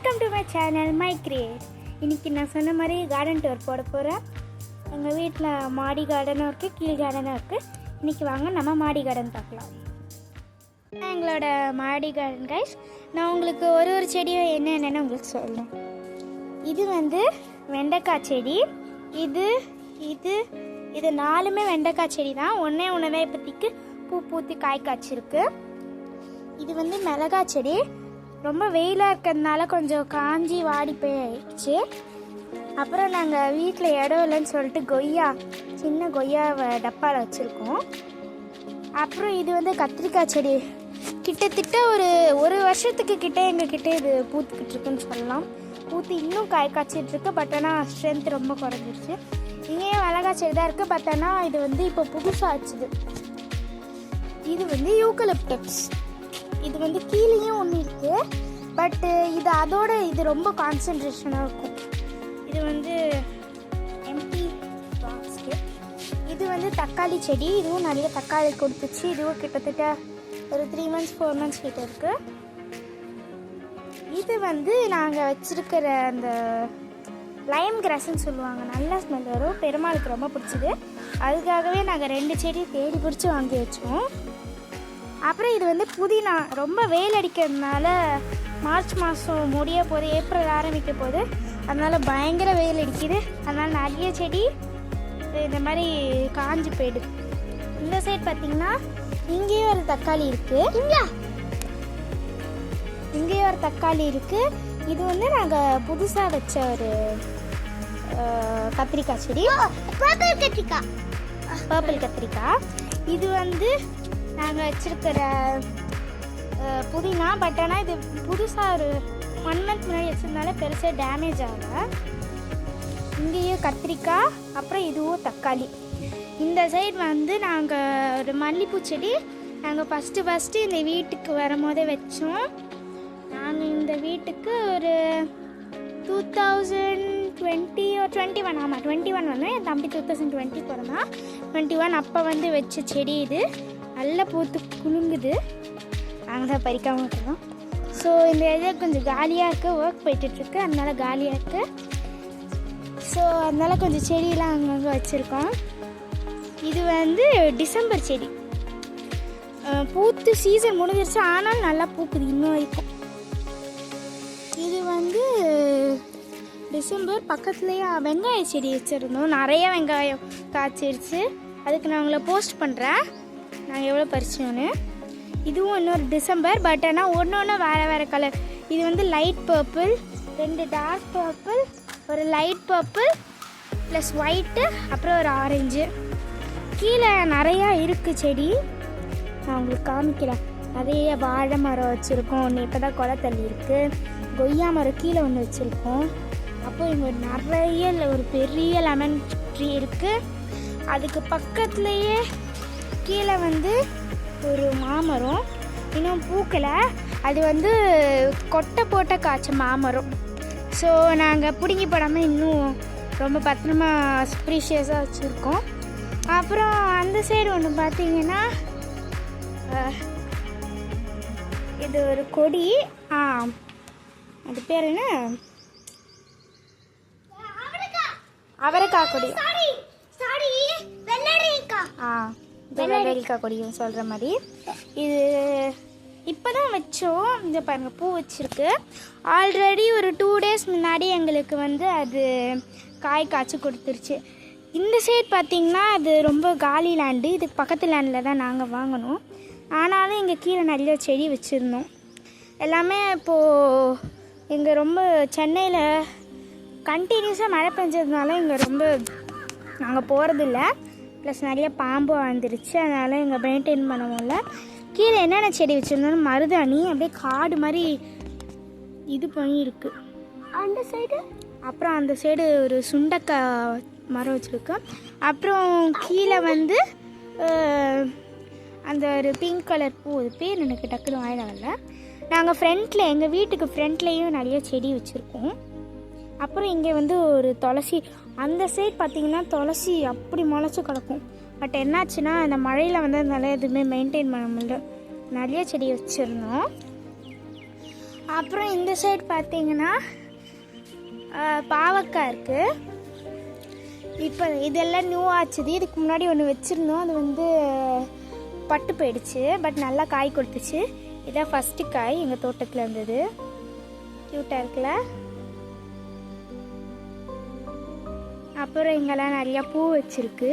Welcome to my channel my create. இன்றைக்கி நான் சொன்ன மாதிரி கார்டன் டூர் போட போகிறேன். எங்கள் வீட்டில் மாடி கார்டனும் இருக்குது, கீழ் கார்டனும் இருக்குது. இன்றைக்கி வாங்க நம்ம மாடி கார்டன் பார்க்கலாம். எங்களோட மாடி கார்டன் கைஸ். நான் உங்களுக்கு ஒரு செடியும் என்னென்னு உங்களுக்கு சொல்லுவேன். இது வெண்டைக்காய் செடி. இது இது இது நாலுமே வெண்டைக்காய் செடி தான். ஒன்றே தான் இப்போதைக்கு பூ பூத்தி காய் காய்ச்சிருக்கு. இது மிளகாய் செடி. ரொம்ப வெயிலாக இருக்கிறதுனால கொஞ்சம் காஞ்சி வாடி போயிடுச்சு. அப்புறம் நாங்கள் வீட்டில் இடம் இல்லைன்னு சொல்லிட்டு சின்ன கொய்யாவை டப்பாவில் வச்சுருக்கோம். அப்புறம் இது கத்திரிக்காய் செடி. கிட்டத்தட்ட ஒரு வருஷத்துக்கு எங்ககிட்ட இது பூத்துக்கிட்டு இருக்குன்னு சொல்லலாம். பூத்து இன்னும் காய் காய்ச்சிட்ருக்கு. பட் ஆனால் ஸ்ட்ரென்த் ரொம்ப குறைஞ்சிருச்சு. இங்கேயும் மிளகாய் செடி தான் இருக்குது. பட் ஆனால் இது இப்போ புதுசாக ஆச்சுது. இது யூக்கலிப்டஸ். இது கீழேயும் ஒன்று இருக்குது. பட்டு இது ரொம்ப கான்சன்ட்ரேஷனாக இருக்கும். இது எம்டி பாஸ்கெட். இது தக்காளி செடி. இதுவும் நிறைய தக்காளி கொடுத்துச்சு. இதுவும் கிட்டத்தட்ட ஒரு 3 months 4 months கிட்ட இருக்குது. இது நாங்கள் வச்சுருக்கிற அந்த லைம் கிராஸ்ன்னு சொல்லுவாங்க. நல்லா ஸ்மெல் வரும். பெருமாளுக்கு ரொம்ப பிடிச்சிது. அதுக்காகவே நாங்கள் 2 செடி தேடி பிடிச்சி வாங்கி வச்சோம். அப்புறம் இது புதினா. ரொம்ப வெயில் அடிக்கிறதுனால மார்ச் மாதம் முடிய போகுது, ஏப்ரல் ஆரம்பிக்க போகுது. அதனால் பயங்கர வெயில் அடிக்குது. அதனால் நிறைய செடி இந்த மாதிரி காஞ்சி போயிடுது. இந்த சைடு பார்த்திங்கன்னா இங்கேயும் ஒரு தக்காளி இருக்குது. இங்கேயும் ஒரு தக்காளி இருக்குது. இது நாங்கள் புதுசாக வச்ச ஒரு கத்திரிக்காய் செடி. பர்பிள் கத்திரிக்காய். இது நாங்கள் வச்சுருக்கிற புதினா. பட் ஆனால் இது புதுசாக ஒரு 1 month முன்னாடி வச்சுருந்தால பெருசாக டேமேஜ் ஆகலை. இங்கேயும் கத்திரிக்காய். அப்புறம் இதுவும் தக்காளி. இந்த சைடு நாங்கள் ஒரு மல்லிப்பூ செடி நாங்கள் ஃபஸ்ட்டு இந்த வீட்டுக்கு வரும்போதே வச்சோம். நாங்கள் இந்த வீட்டுக்கு ஒரு 2020 or 21, ஆமாம் 21 வந்தேன். என் தம்பி 2020 பிறந்தான். 21 அப்போ வச்ச செடி. இது நல்லா பூத்து குலுங்குது. நாங்கள் தான் பறிக்காமல் இருக்கோம். ஸோ இந்த ஏரியா கொஞ்சம் காலியாக இருக்குது. ஒர்க் போயிட்டுருக்கு. அதனால காலியாக இருக்குது. ஸோ அதனால் கொஞ்சம் செடியெலாம் அங்கங்கே வச்சுருக்கோம். இது டிசம்பர் செடி. பூத்து சீசன் முடிஞ்சிருச்சு. ஆனாலும் நல்லா பூக்குது இன்னும் வரைக்கும். இது டிசம்பர். பக்கத்துலேயே வெங்காய செடி வச்சுருந்தோம். நிறைய வெங்காயம் காய்ச்சிருச்சு. அதுக்கு நான் உங்களை போஸ்ட் பண்ணுறேன் நாங்கள் எவ்வளோ பறிச்சோன்னு. இதுவும் இன்னொரு டிசம்பர். பட் ஆனால் ஒன்று வேறு கலர். இது லைட் பர்பிள், 2 டார்க் பர்பிள், ஒரு லைட் பர்பிள் ப்ளஸ் ஒயிட்டு, அப்புறம் ஒரு ஆரஞ்சு. கீழே நிறையா இருக்குது செடி. நான் உங்களுக்கு காமிக்கிறேன். நிறைய வாழை மரம் வச்சுருக்கோம். ஒன்று இப்போ தான் கொலை தள்ளி இருக்குது. கொய்யா மரம் கீழே ஒன்று வச்சுருக்கோம். அப்போ இங்கே நிறைய ஒரு பெரிய லெமன் ட்ரீ இருக்குது. அதுக்கு பக்கத்துலேயே கீழே ஒரு மாமரம் இன்னும் பூக்கலை. அது கொட்டை போட்ட காய்ச்ச மாமரம். ஸோ நாங்கள் பிடுங்கி போடாமல் இன்னும் ரொம்ப பத்திரமா ப்ரீஷியஸாக வச்சுருக்கோம். அப்புறம் அந்த சைடு ஒன்று பார்த்தீங்கன்னா இது ஒரு கொடி. அது பேர் என்ன? அவரைக்காய் கொடி. வெள்ளரிக்காய் கொடியும் சொல்கிற மாதிரி. இது இப்போ தான் வச்சோம். இந்த பாருங்கள் பூ வச்சுருக்கு. ஆல்ரெடி ஒரு 2 days முன்னாடி எங்களுக்கு அது காய் காய்ச்சி கொடுத்துருச்சு. இந்த சைடு பார்த்திங்கன்னா அது ரொம்ப காலி லேண்டு. இதுக்கு பக்கத்து லேண்டில் தான் நாங்கள் வாங்கினோம். ஆனாலும் இங்கே கீழே நிறைய செடி வச்சுருந்தோம். எல்லாமே இப்போது இங்கே ரொம்ப சென்னையில் கண்டினியூஸாக மழை பெஞ்சதுனால இங்கே ரொம்ப நாங்கள் போகிறதில்ல. ப்ளஸ் நிறைய பாம்பு வந்துருச்சு. அதனால் இங்கே மெயின்டைன் பண்ண முடியல. கீழே என்னென்ன செடி வச்சுருந்தோம்? மருதாணி அப்படியே காடு மாதிரி இது பண்ணியிருக்கு அந்த சைடு. அப்புறம் அந்த சைடு ஒரு சுண்டக்காய் மரம் வச்சுருக்கோம். அப்புறம் கீழே அந்த ஒரு பிங்க் கலர் பூ. அது பேர் எனக்கு டக்குனு வாயில வரல. நாங்கள் ஃப்ரண்ட்டில் எங்கள் வீட்டுக்கு ஃப்ரண்ட்லேயும் நிறைய செடி வச்சுருக்கோம். அப்புறம் இங்கே ஒரு துளசி. அந்த சைடு பார்த்திங்கன்னா துளசி அப்படி முளைச்சி கிடக்கும். பட் என்னாச்சுன்னா அந்த மழையில் அதனால எதுவுமே மெயின்டைன் பண்ண முடியல. நிறைய செடி வச்சுருந்தோம். அப்புறம் இந்த சைடு பார்த்தீங்கன்னா பாவக்காய் இருக்குது. இப்போ இதெல்லாம் நியூ ஆச்சுது. இதுக்கு முன்னாடி ஒன்று வச்சுருந்தோம், அது வந்து பட்டு போயிடுச்சு. பட் நல்லா காய் கொடுத்துச்சு. இதான் ஃபஸ்ட்டு காய் எங்கள் தோட்டத்தில் இருந்தது. க்யூட்டாக இருக்குல்ல. அப்புறம் இங்கெல்லாம் நிறையா பூ வச்சுருக்கு.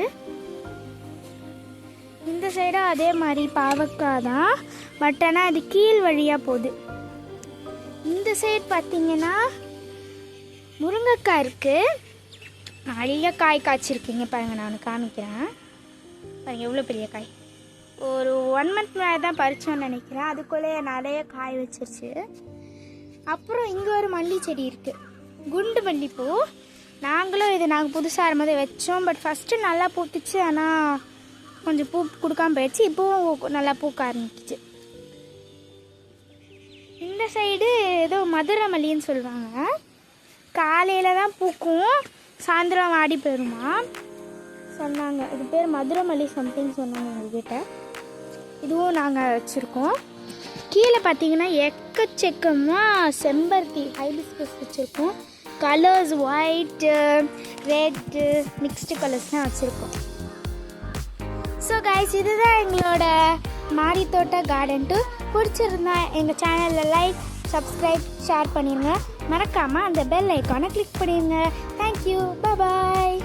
இந்த சைடும் அதே மாதிரி பாவக்காய் தான், பட் ஆனால் அது கீழ் வழியாக போகுது. இந்த சைடு பார்த்தீங்கன்னா முருங்கைக்காய் இருக்குது. நிறைய காய் காய்ச்சிருக்கீங்க பாருங்கள், நான் காமிக்கிறேன் பாருங்கள் எவ்வளோ பெரிய காய். ஒரு 1 மந்த் மேலே தான் பறிச்சோன்னு நினைக்கிறேன், அதுக்குள்ளே நிறைய காய் வச்சிருச்சு. அப்புறம் இங்கே ஒரு மல்லி செடி இருக்குது, குண்டு மல்லிப்பூ. நாங்கள் புதுசாக ஆரம்பதே வச்சோம். பட் ஃபஸ்ட்டு நல்லா பூத்துச்சு, ஆனால் கொஞ்சம் பூ கொடுக்காம போயிடுச்சு. இப்போவும் நல்லா பூக்க ஆரம்பிச்சிச்சு. இந்த சைடு ஏதோ மதுரை மல்லின்னு சொல்லுவாங்க. காலையில் தான் பூக்கும், சாயந்தரம் வாடி போயிடுமா சொன்னாங்க. இது பேர் மதுரை மல்லி சம்திங் சொன்னாங்க எங்கள்கிட்ட. இதுவும் நாங்கள் வச்சுருக்கோம். கீழே பார்த்தீங்கன்னா எக்கச்சக்கமாக செம்பருத்தி ஹைபிஸ்கஸ் வச்சுருக்கோம். கலர்ஸ் ஒயிட்டு, ரெட்டு, மிக்ஸ்டு கலர்ஸ்லாம் வச்சுருக்கோம். ஸோ கைஸ், இதுதான் எங்களோட மாடி தோட்ட கார்டன் டூர். பிடிச்சிருந்தா எங்கள் சேனலில் லைக், சப்ஸ்கிரைப், ஷேர் பண்ணிடுங்க. மறக்காமல் அந்த பெல் ஐக்கானை கிளிக் பண்ணிடுங்க. தேங்க்யூ, பாய்.